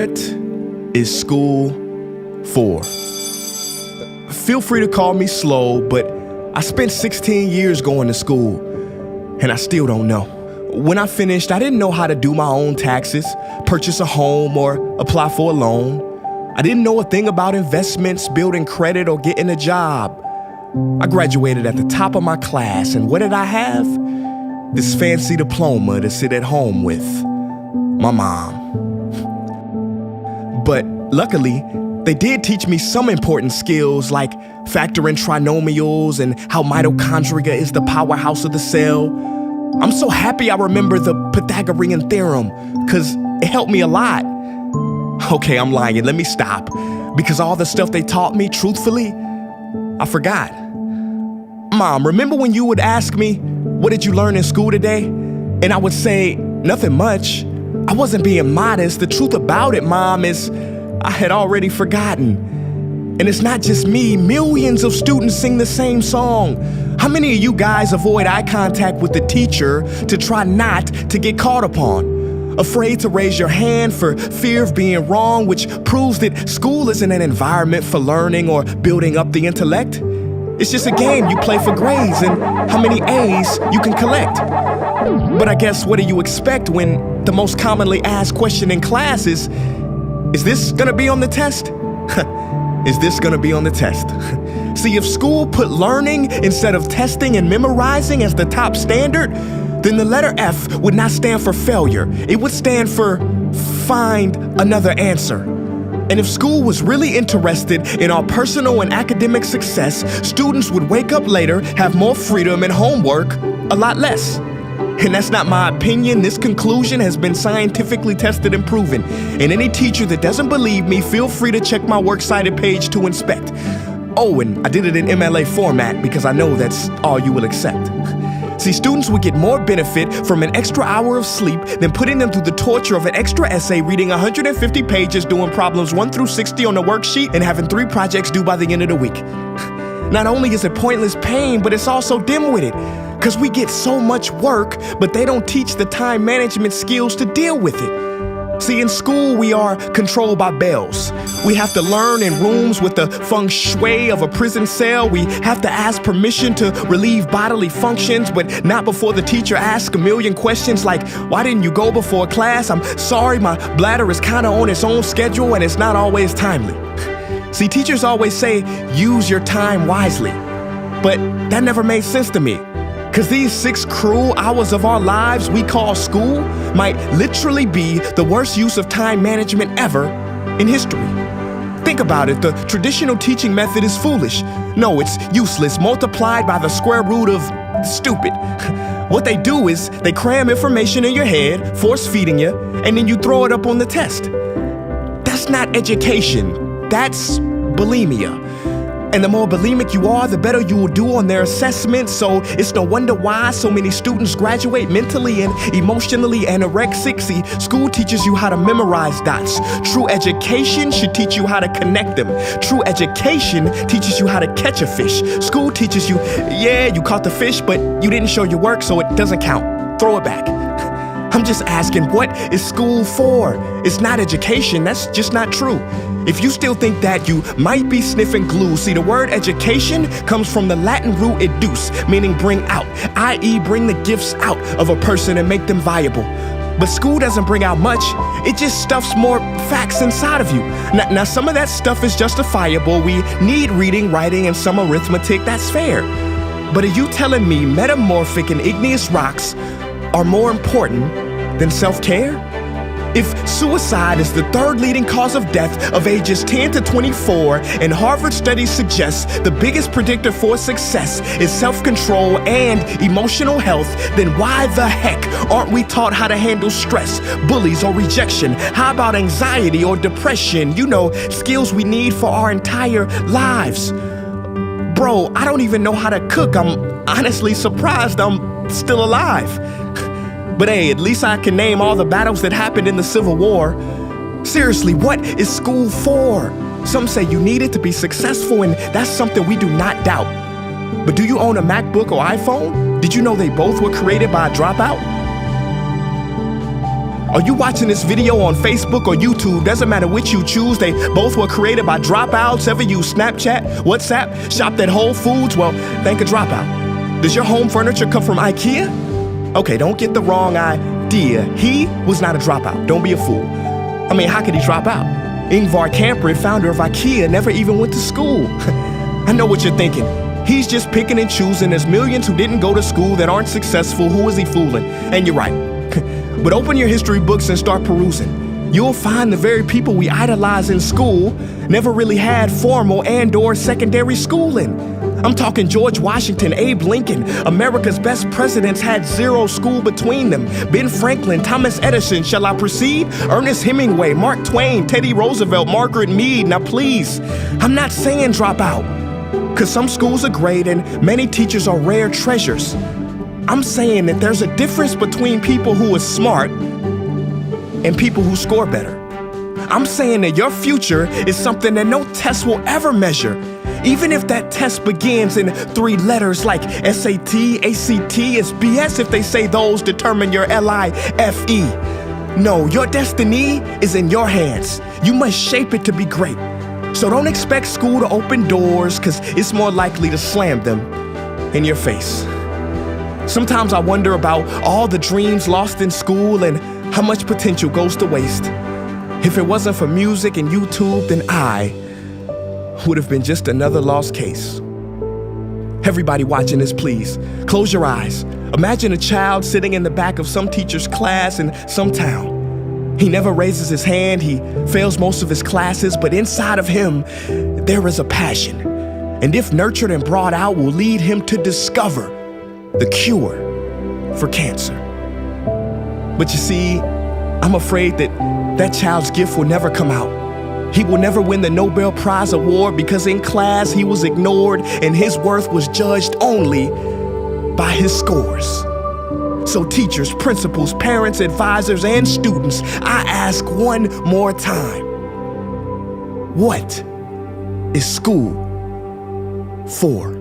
What is school for? Feel free to call me slow, but I spent 16 years going to school, and I still don't know. When I finished, I didn't know how to do my own taxes, purchase a home, or apply for a loan. I didn't know a thing about investments, building credit, or getting a job. I graduated at the top of my class, and what did I have? This fancy diploma to sit at home with my mom. But luckily, they did teach me some important skills like factoring trinomials and how mitochondria is the powerhouse of the cell. I'm so happy I remember the Pythagorean theorem, because it helped me a lot. Okay, I'm lying. Let me stop. Because all the stuff they taught me, truthfully, I forgot. Mom, remember when you would ask me, what did you learn in school today? And I would say, nothing much. I wasn't being modest. The truth about it, Mom, is I had already forgotten. And it's not just me. Millions of students sing the same song. How many of you guys avoid eye contact with the teacher to try not to get caught upon? Afraid to raise your hand for fear of being wrong, which proves that school isn't an environment for learning or building up the intellect. It's just a game you play for grades and how many A's you can collect. But I guess what do you expect when the most commonly asked question in class is this gonna be on the test? Is this gonna be on the test? See, if school put learning instead of testing and memorizing as the top standard, then the letter F would not stand for failure. It would stand for find another answer. And if school was really interested in our personal and academic success, students would wake up later, have more freedom, and homework a lot less. And that's not my opinion. This conclusion has been scientifically tested and proven. And any teacher that doesn't believe me, feel free to check my works cited page to inspect. Oh, and I did it in MLA format because I know that's all you will accept. See, students would get more benefit from an extra hour of sleep than putting them through the torture of an extra essay, reading 150 pages, doing problems 1 through 60 on the worksheet, and having 3 projects due by the end of the week. Not only is it pointless pain, but it's also dim-witted, because we get so much work, but they don't teach the time management skills to deal with it. See, in school, we are controlled by bells. We have to learn in rooms with the feng shui of a prison cell. We have to ask permission to relieve bodily functions, but not before the teacher asks a million questions like, why didn't you go before class? I'm sorry, my bladder is kind of on its own schedule and it's not always timely. See, teachers always say, use your time wisely. But that never made sense to me. Because these 6 cruel hours of our lives we call school might literally be the worst use of time management ever in history. Think about it, the traditional teaching method is foolish. No, it's useless, multiplied by the square root of stupid. What they do is they cram information in your head, force feeding you, and then you throw it up on the test. That's not education, that's bulimia. And the more bulimic you are, the better you will do on their assessments. So it's no wonder why so many students graduate mentally and emotionally anorexic. See, school teaches you how to memorize dots. True education should teach you how to connect them. True education teaches you how to catch a fish. School teaches you, yeah, you caught the fish, but you didn't show your work, so it doesn't count. Throw it back. I'm just asking, what is school for? It's not education, that's just not true. If you still think that, you might be sniffing glue. See, the word education comes from the Latin root educe, meaning bring out, i.e. bring the gifts out of a person and make them viable. But school doesn't bring out much, it just stuffs more facts inside of you. Now some of that stuff is justifiable. We need reading, writing, and some arithmetic, that's fair. But are you telling me metamorphic and igneous rocks are more important than self-care? If suicide is the 3rd leading cause of death of ages 10 to 24, and Harvard studies suggest the biggest predictor for success is self-control and emotional health, then why the heck aren't we taught how to handle stress, bullies, or rejection? How about anxiety or depression? You know, skills we need for our entire lives. Bro, I don't even know how to cook. I'm honestly surprised I'm still alive. But hey, at least I can name all the battles that happened in the Civil War. Seriously, what is school for? Some say you need it to be successful, and that's something we do not doubt. But do you own a MacBook or iPhone? Did you know they both were created by a dropout? Are you watching this video on Facebook or YouTube? Doesn't matter which you choose. They both were created by dropouts. Ever use Snapchat, WhatsApp, shopped at Whole Foods? Well, thank a dropout. Does your home furniture come from IKEA? Okay, don't get the wrong idea. He was not a dropout. Don't be a fool. I mean, how could he drop out? Ingvar Kamprad, founder of IKEA, never even went to school. I know what you're thinking. He's just picking and choosing. There's millions who didn't go to school that aren't successful. Who is he fooling? And you're right. But open your history books and start perusing. You'll find the very people we idolize in school never really had formal and/or secondary schooling. I'm talking George Washington, Abe Lincoln. America's best presidents had zero school between them. Ben Franklin, Thomas Edison, shall I proceed? Ernest Hemingway, Mark Twain, Teddy Roosevelt, Margaret Mead. Now please, I'm not saying drop out, because some schools are great and many teachers are rare treasures. I'm saying that there's a difference between people who are smart and people who score better. I'm saying that your future is something that no test will ever measure, even if that test begins in 3 letters like SAT, ACT. It's BS if they say those determine your LIFE. No, your destiny is in your hands. You must shape it to be great. So don't expect school to open doors, because it's more likely to slam them in your face. Sometimes I wonder about all the dreams lost in school and how much potential goes to waste. If it wasn't for music and YouTube, then I would have been just another lost case. Everybody watching this, please, close your eyes. Imagine a child sitting in the back of some teacher's class in some town. He never raises his hand, he fails most of his classes, but inside of him, there is a passion. And if nurtured and brought out, will lead him to discover the cure for cancer. But you see, I'm afraid that child's gift will never come out. He will never win the Nobel Prize award because in class he was ignored and his worth was judged only by his scores. So teachers, principals, parents, advisors, and students, I ask one more time, what is school for?